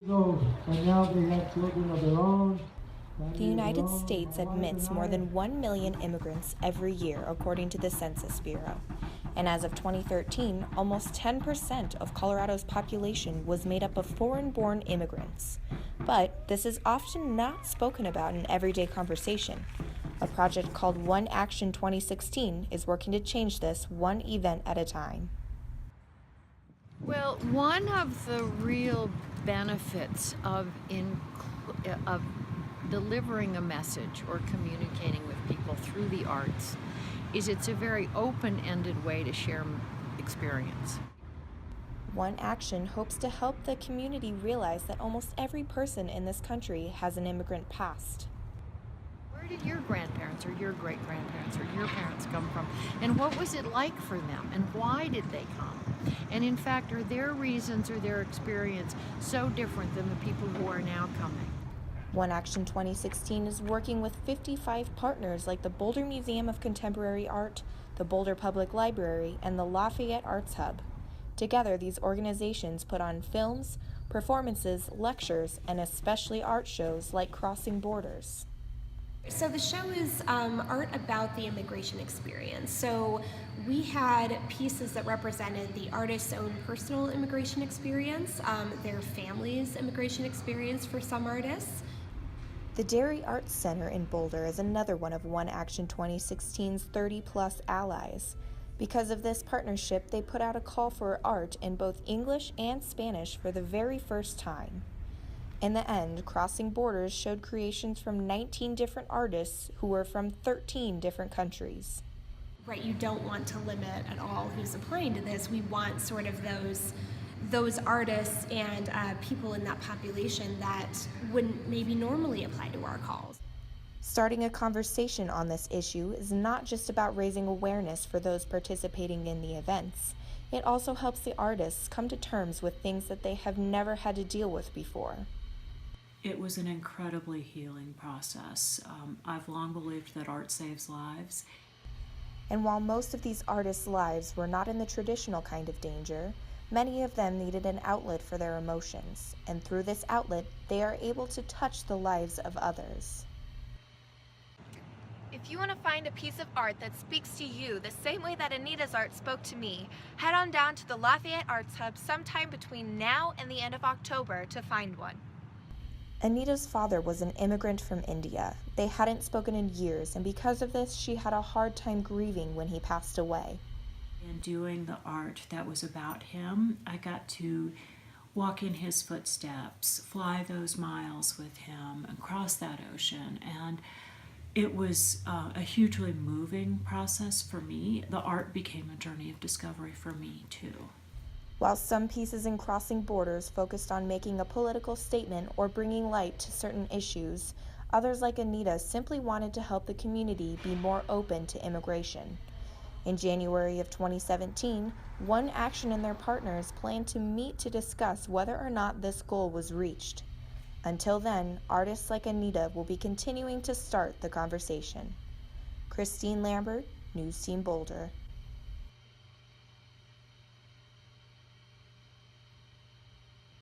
So, and now they have children of their own. The United States admits more than 1 million immigrants every year, according to the Census Bureau. And as of 2013, almost 10% of Colorado's population was made up of foreign-born immigrants. But this is often not spoken about in everyday conversation. A project called One Action 2016 is working to change this one event at a time. Well, one of the real benefits of delivering a message or communicating with people through the arts is it's a very open-ended way to share experience. One Action hopes to help the community realize that almost every person in this country has an immigrant past. Where did your grandparents or your great-grandparents or your parents come from? And what was it like for them? And why did they come? And in fact, are their reasons or their experience so different than the people who are now coming? One Action 2016 is working with 55 partners like the Boulder Museum of Contemporary Art, the Boulder Public Library, and the Lafayette Arts Hub. Together, these organizations put on films, performances, lectures, and especially art shows like Crossing Borders. So the show is art about the immigration experience. So we had pieces that represented the artist's own personal immigration experience, their family's immigration experience for some artists. The Dairy Arts Center in Boulder is another one of One Action 2016's 30-plus allies. Because of this partnership, they put out a call for art in both English and Spanish for the very first time. In the end, Crossing Borders showed creations from 19 different artists who were from 13 different countries. Right, you don't want to limit at all who's applying to this. We want sort of those artists and people in that population that wouldn't maybe normally apply to our calls. Starting a conversation on this issue is not just about raising awareness for those participating in the events. It also helps the artists come to terms with things that they have never had to deal with before. It was an incredibly healing process. I've long believed that art saves lives. And while most of these artists' lives were not in the traditional kind of danger, many of them needed an outlet for their emotions, and through this outlet, they are able to touch the lives of others. If you want to find a piece of art that speaks to you the same way that Anita's art spoke to me, head on down to the Lafayette Arts Hub sometime between now and the end of October to find one. Anita's father was an immigrant from India. They hadn't spoken in years, and because of this, she had a hard time grieving when he passed away. In doing the art that was about him, I got to walk in his footsteps, fly those miles with him, and cross that ocean. And it was a hugely moving process for me. The art became a journey of discovery for me, too. While some pieces in Crossing Borders focused on making a political statement or bringing light to certain issues, others like Anita simply wanted to help the community be more open to immigration. In January of 2017, One Action and their partners planned to meet to discuss whether or not this goal was reached. Until then, artists like Anita will be continuing to start the conversation. Christine Lambert, News Team Boulder.